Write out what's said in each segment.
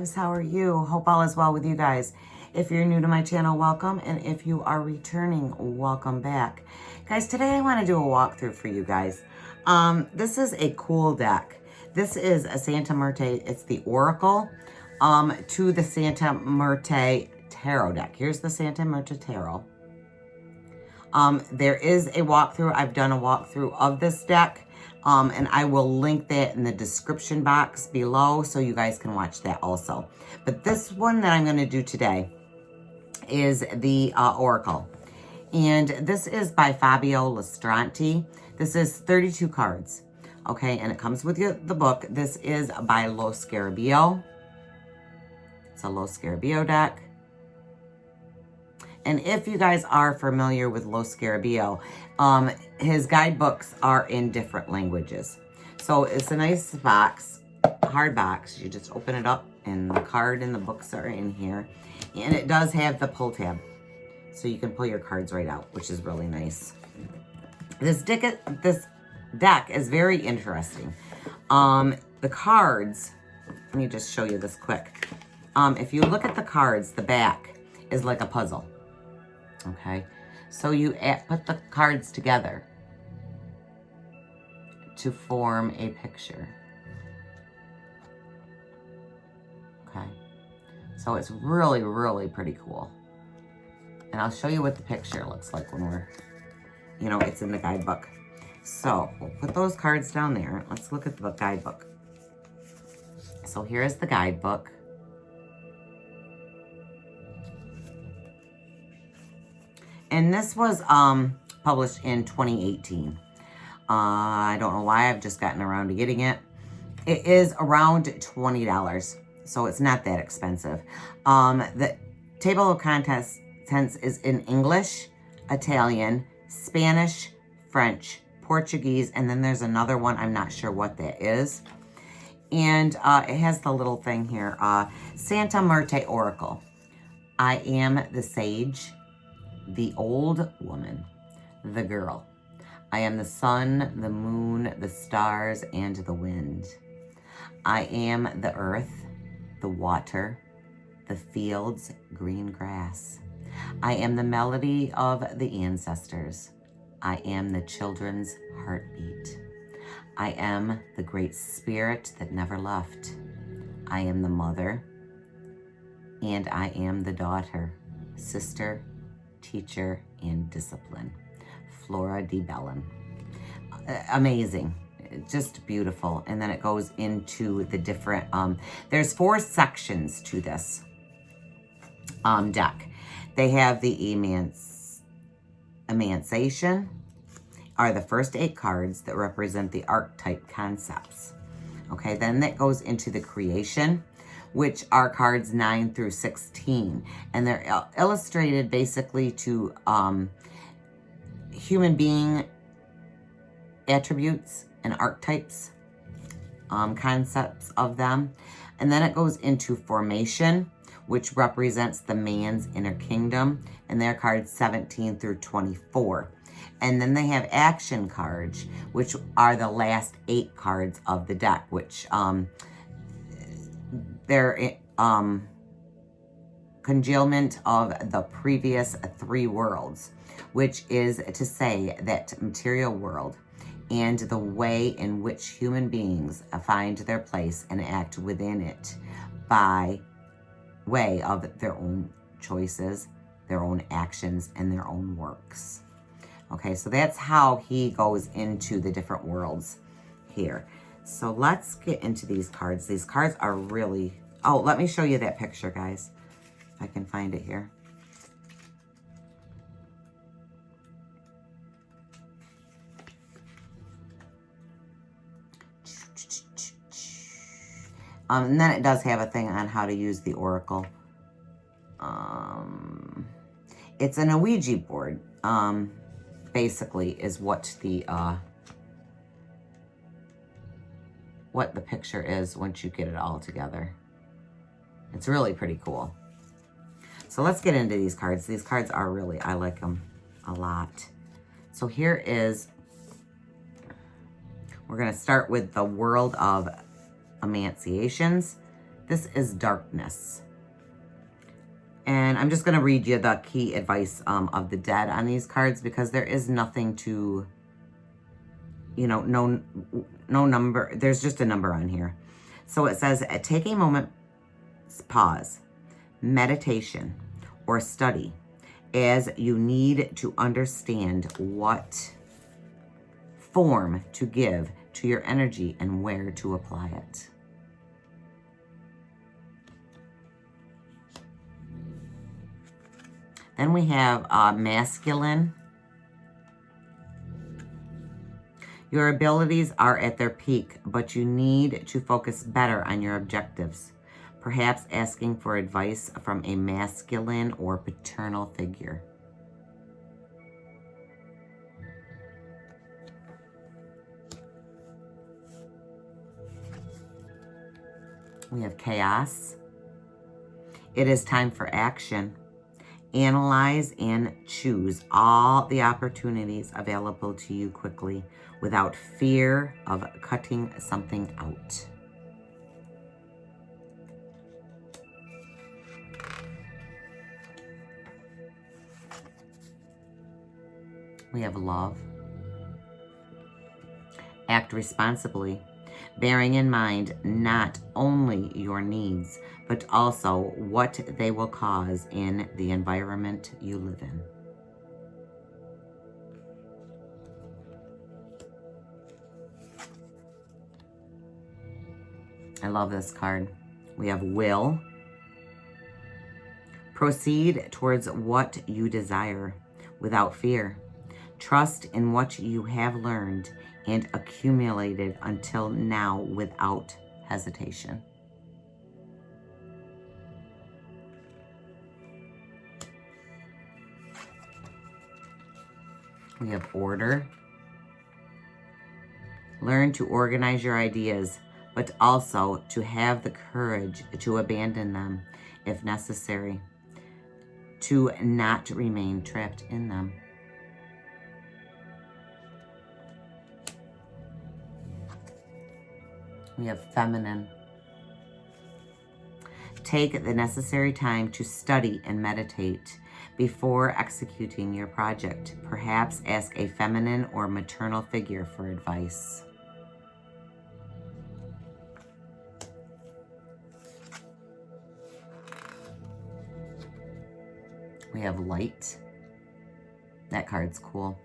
loves. How are you? Hope all is well with you guys. If you're new to my channel, welcome. And if you are returning, welcome back. Guys, today I want to do a walkthrough for you guys. This is a cool deck. This is a Santa Muerte. It's the Oracle to the Santa Muerte Tarot deck. Here's the Santa Muerte Tarot. There is a walkthrough. I've done a walkthrough of this deck. And I will link that in the description box below so you guys can watch that also. But this one that I'm going to do today is the Oracle. And this is by Fabio Listranti. This is 32 cards. Okay, and it comes with the book. This is by Lo Scarabeo. It's a Lo Scarabeo deck. And if you guys are familiar with Lo Scarabeo, his guidebooks are in different languages. So it's a nice box, hard box. You just open it up and the card and the books are in here. And it does have the pull tab. So you can pull your cards right out, which is really nice. This deck is very interesting. The cards, let me just show you this quick. If you look at the cards, the back is like a puzzle. Okay, so you put the cards together to form a picture. Okay, so it's really, really pretty cool. And I'll show you what the picture looks like when we're, it's in the guidebook. So we'll put those cards down there. Let's look at the guidebook. So here's the guidebook. And this was published in 2018. I don't know why I've just gotten around to getting it. It is around $20, so it's not that expensive. The table of contents is in English, Italian, Spanish, French, Portuguese, and then there's another one. I'm not sure what that is. And it has the little thing here. Santa Muerte Oracle. I am the sage, the old woman, the girl. I am the sun, the moon, the stars, and the wind. I am the earth, the water, the fields, green grass. I am the melody of the ancestors. I am the children's heartbeat. I am the great spirit that never left. I am the mother, and I am the daughter, sister, teacher, and discipline. Flora de Bellin. Amazing. Just beautiful. And then it goes into the different, there's 4 sections to this deck. They have the Emancipation, are the first 8 cards that represent the archetype concepts. Okay, then that goes into the Creation, which are cards 9 through 16. And they're illustrated basically to human being attributes and archetypes, concepts of them. And then it goes into Formation, which represents the man's inner kingdom. And they're cards 17 through 24. And then they have Action cards, which are the last 8 cards of the deck, which they're congealment of the previous 3 worlds, which is to say that material world and the way in which human beings find their place and act within it by way of their own choices, their own actions, and their own works. Okay, so that's how he goes into the different worlds here. So let's get into these cards. These cards are really... Oh, let me show you that picture, guys. If I can find it here. And then it does have a thing on how to use the Oracle. It's an Ouija board, basically, is what the picture is once you get it all together. It's really pretty cool. So let's get into these cards. These cards are really, I like them a lot. So here is, we're going to start with the World of Emancipations. This is darkness. And I'm just going to read you the key advice of the dead on these cards, because there is nothing to, you know, no number. There's just a number on here. So it says, take a moment, pause, meditation, or study, as you need to understand what form to give to your energy and where to apply it. Then we have masculine. Your abilities are at their peak, but you need to focus better on your objectives. Perhaps asking for advice from a masculine or paternal figure. We have chaos. It is time for action. Analyze and choose all the opportunities available to you quickly without fear of cutting something out. We have love. Act responsibly, bearing in mind not only your needs, but also what they will cause in the environment you live in. I love this card. We have will. Proceed towards what you desire without fear. Trust in what you have learned and accumulated until now without hesitation. We have order. Learn to organize your ideas, but also to have the courage to abandon them if necessary, to not remain trapped in them. We have feminine. Take the necessary time to study and meditate before executing your project. Perhaps ask a feminine or maternal figure for advice. We have light. That card's cool.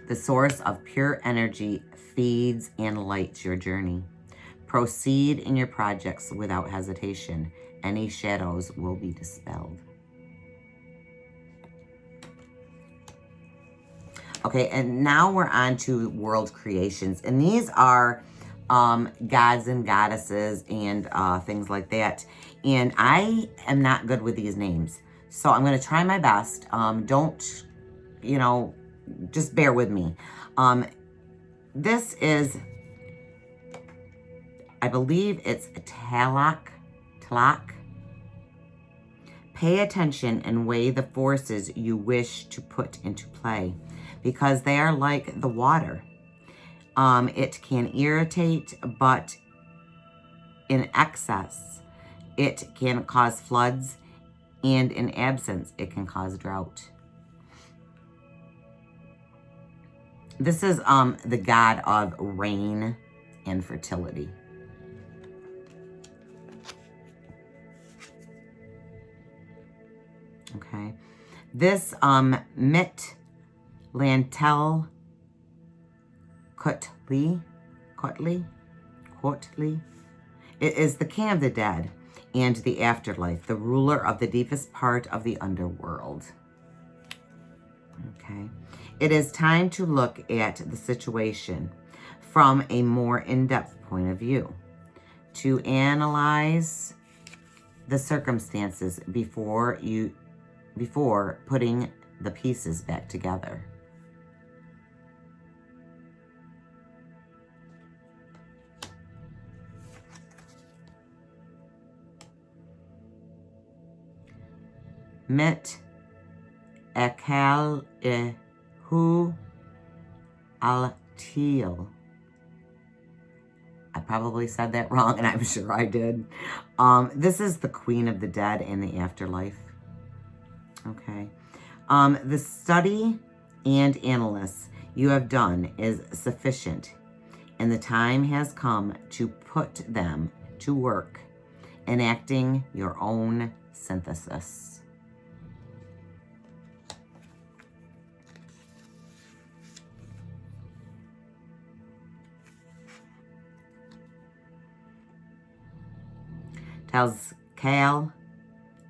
The source of pure energy feeds and lights your journey. Proceed in your projects without hesitation. Any shadows will be dispelled. Okay, and now we're on to world creations. And these are gods and goddesses and things like that. And I am not good with these names. So I'm going to try my best. Don't, you know, just bear with me. This is, I believe it's Talak. Pay attention and weigh the forces you wish to put into play, because they are like the water. It can irritate, but in excess, it can cause floods, and in absence, it can cause drought. This is the god of rain and fertility. Okay. This Mit Lantel Kotli. It is the king of the dead and the afterlife, the ruler of the deepest part of the underworld. Okay. It is time to look at the situation from a more in-depth point of view, to analyze the circumstances before putting the pieces back together. Mit Ekal Ehu Al-Til. I probably said that wrong, and I'm sure I did. This is the Queen of the Dead in the afterlife. Okay. The study and analysis you have done is sufficient, and the time has come to put them to work, enacting your own synthesis.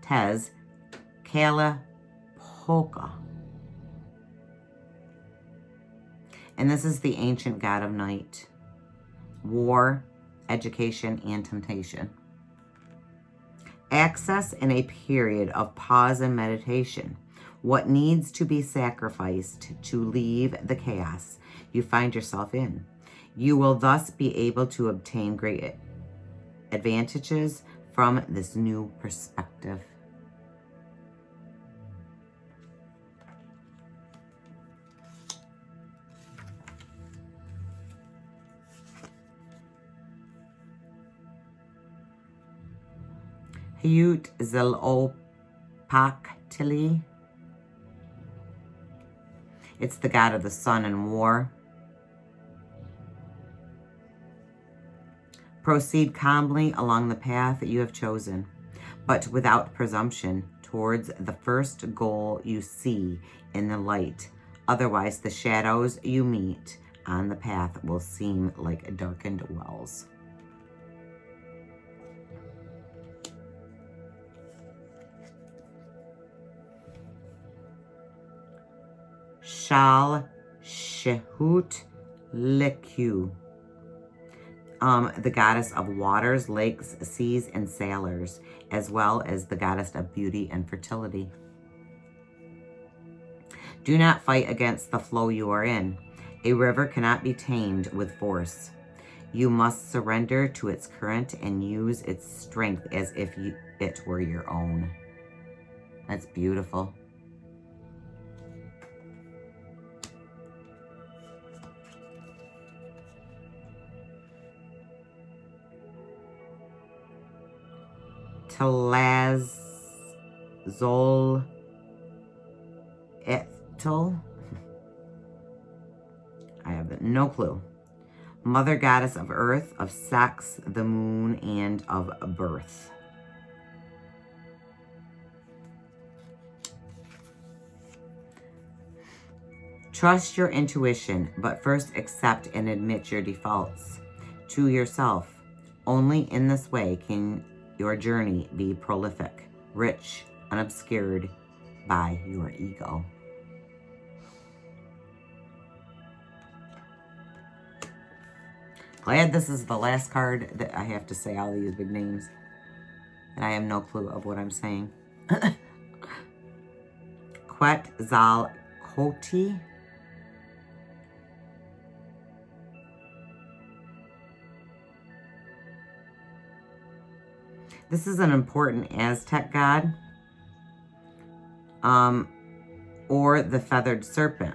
Tezcatlipoca. And this is the ancient god of night, war, education, and temptation. Access in a period of pause and meditation. What needs to be sacrificed to leave the chaos you find yourself in. You will thus be able to obtain great advantages from this new perspective. Huitzilopochtli. It's the god of the sun and war. Proceed calmly along the path that you have chosen, but without presumption, towards the first goal you see in the light. Otherwise, the shadows you meet on the path will seem like darkened wells. Shal Shehut Leku. The goddess of waters, lakes, seas, and sailors, as well as the goddess of beauty and fertility. Do not fight against the flow you are in. A river cannot be tamed with force. You must surrender to its current and use its strength as if it were your own. That's beautiful. Tlazol Etl. I have no clue. Mother goddess of earth, of sex, the moon, and of birth. Trust your intuition, but first accept and admit your defaults to yourself. Only in this way can your journey be prolific, rich, unobscured by your ego. Glad this is the last card that I have to say all these big names. And I have no clue of what I'm saying. Quetzalcoatl. This is an important Aztec god, or the feathered serpent,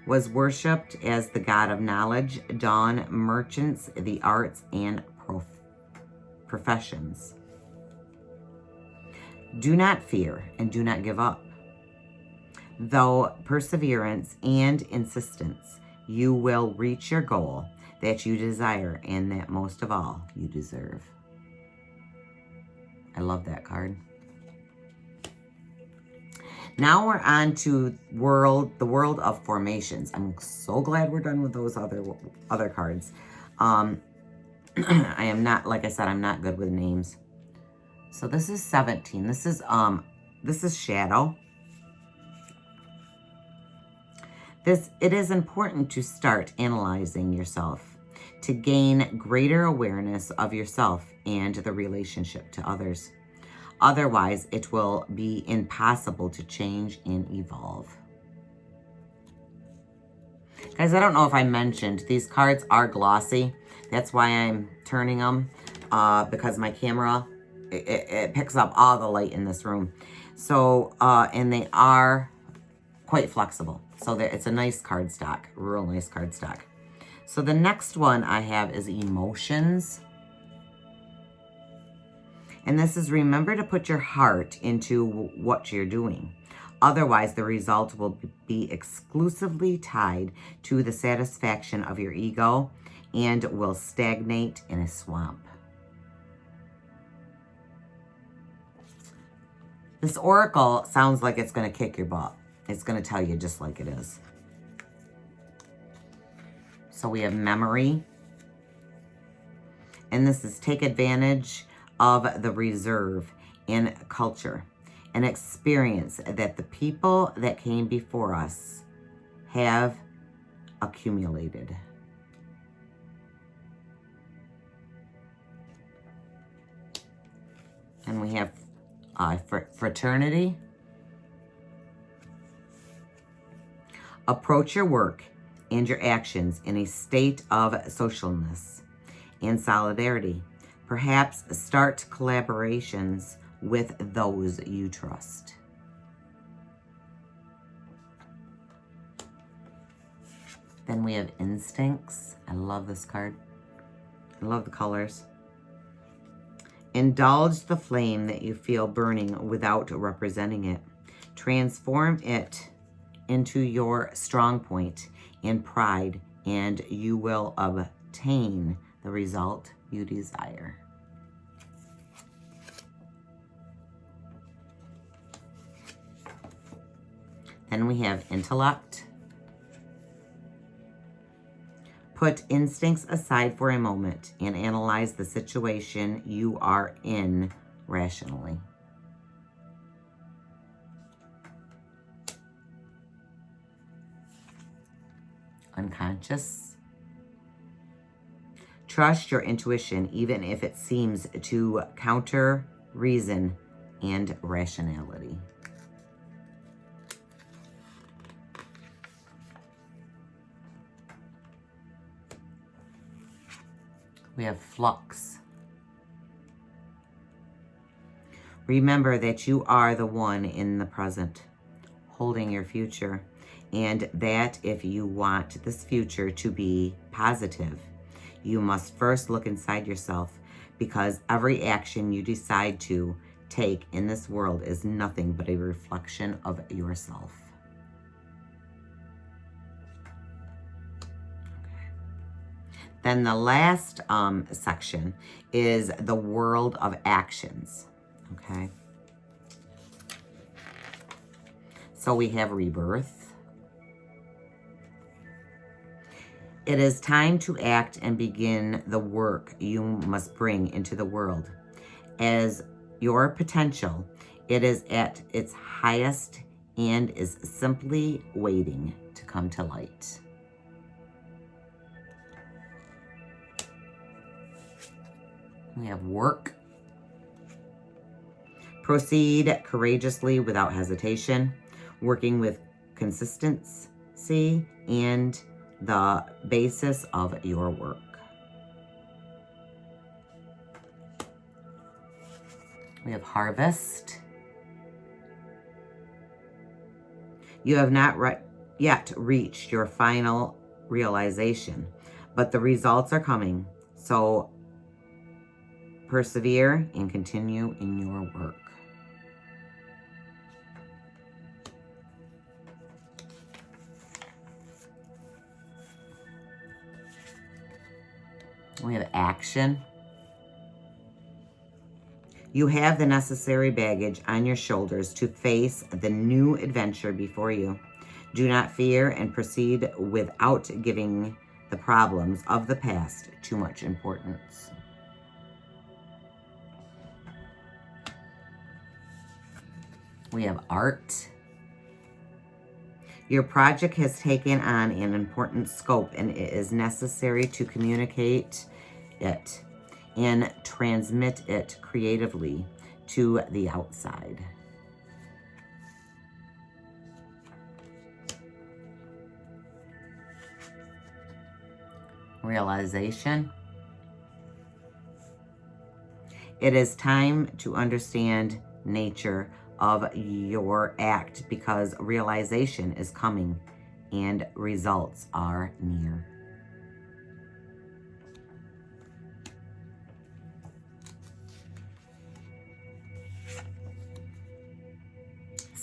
was worshipped as the god of knowledge, dawn, merchants, the arts, and professions. Do not fear and do not give up. Though perseverance and insistence, you will reach your goal that you desire and that most of all you deserve. I love that card. Now we're on to the world of formations. I'm so glad we're done with those other cards. I am not, like I said, I'm not good with names. So this is 17. This is shadow. It is important to start analyzing yourself to gain greater awareness of yourself and the relationship to others. Otherwise, it will be impossible to change and evolve. Guys, I don't know if I mentioned, these cards are glossy. That's why I'm turning them, because my camera, it picks up all the light in this room. So, and they are quite flexible. So it's a nice card stock, real nice card stock. So the next one I have is emotions. And this is remember to put your heart into what you're doing. Otherwise, the result will be exclusively tied to the satisfaction of your ego and will stagnate in a swamp. This oracle sounds like it's going to kick your butt. It's going to tell you just like it is. So we have memory. And this is take advantage of the reserve in culture and experience that the people that came before us have accumulated. And we have fraternity. Approach your work and your actions in a state of socialness and solidarity. Perhaps start collaborations with those you trust. Then we have instincts. I love this card. I love the colors. Indulge the flame that you feel burning without representing it. Transform it into your strong point and pride, and you will obtain the result you desire. Then we have intellect. Put instincts aside for a moment and analyze the situation you are in rationally. Unconscious. Trust your intuition even if it seems to counter reason and rationality. We have flux. Remember that you are the one in the present, holding your future, and that if you want this future to be positive, you must first look inside yourself, because every action you decide to take in this world is nothing but a reflection of yourself. Then the last section is the world of actions, okay? So we have rebirth. It is time to act and begin the work you must bring into the world. As your potential, it is at its highest and is simply waiting to come to light. We have work. Proceed courageously without hesitation, working with consistency and the basis of your work. We have harvest. You have not yet reached your final realization, but the results are coming. So persevere and continue in your work. We have action. You have the necessary baggage on your shoulders to face the new adventure before you. Do not fear and proceed without giving the problems of the past too much importance. We have art. Your project has taken on an important scope, and it is necessary to communicate it and transmit it creatively to the outside. Realization. It is time to understand nature of your act, because realization is coming and results are near.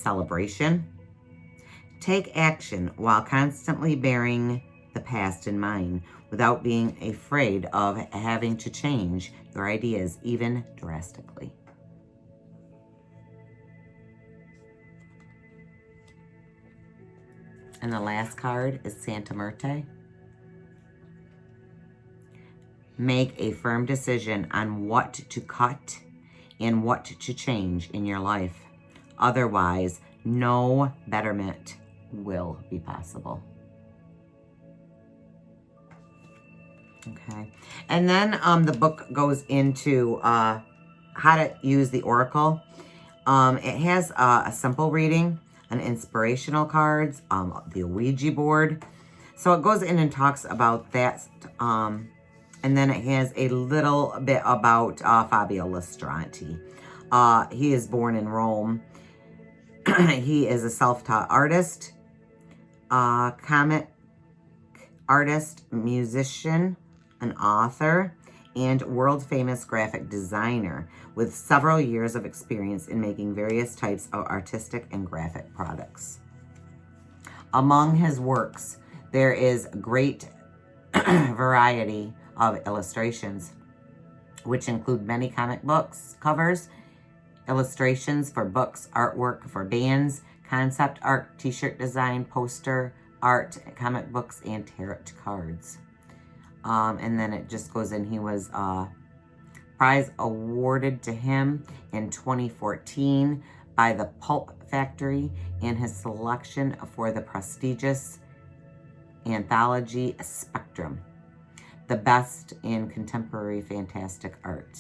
celebration. Take action while constantly bearing the past in mind without being afraid of having to change your ideas, even drastically. And the last card is Santa Muerte. Make a firm decision on what to cut and what to change in your life. Otherwise, no betterment will be possible. Okay. And then the book goes into how to use the Oracle. It has a simple reading, an inspirational cards, the Ouija board. So it goes in and talks about that. And then it has a little bit about Fabio Listranti. He is born in Rome. He is a self-taught artist, comic artist, musician, an author, and world-famous graphic designer with several years of experience in making various types of artistic and graphic products. Among his works, there is great variety of illustrations, which include many comic books covers, illustrations for books, artwork for bands, concept art, t-shirt design, poster art, comic books, and tarot cards. And then it just goes in, he was prize awarded to him in 2014 by the Pulp Factory and his selection for the prestigious anthology Spectrum, the best in contemporary fantastic art.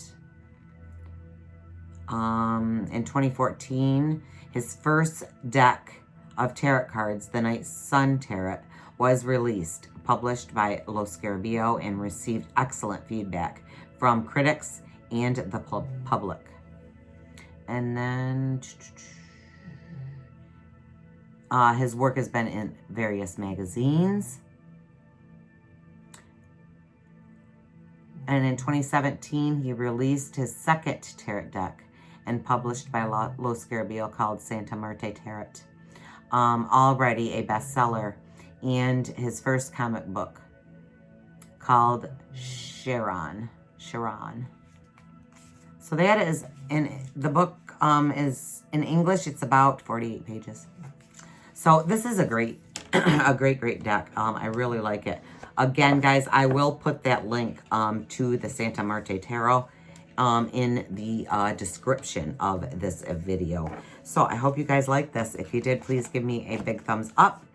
In 2014, his first deck of tarot cards, the Night Sun Tarot, was released, published by Lo Scarabeo, and received excellent feedback from critics and the public. And then his work has been in various magazines. And in 2017, he released his second tarot deck and published by Lo Scarabeo called Santa Muerte Tarot. Already a bestseller, and his first comic book called Sharon. So that is, in the book is in English. It's about 48 pages. So this is a great, great deck. I really like it. Again, guys, I will put that link to the Santa Muerte Tarot in the description of this video. So I hope you guys like this. If you did, please give me a big thumbs up.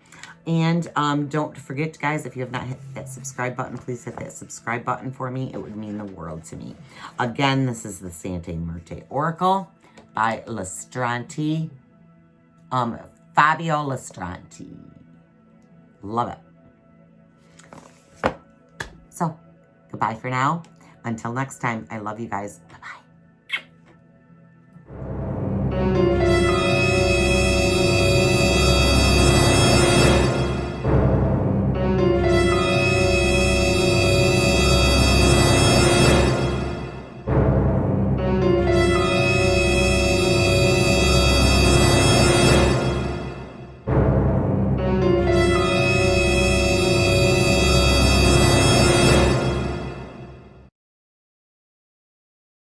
And don't forget, guys, if you have not hit that subscribe button, please hit that subscribe button for me. It would mean the world to me. Again, this is the Santa Muerte Oracle by Listranti. Fabio Listranti. Love it. So, goodbye for now. Until next time, I love you guys. Bye-bye.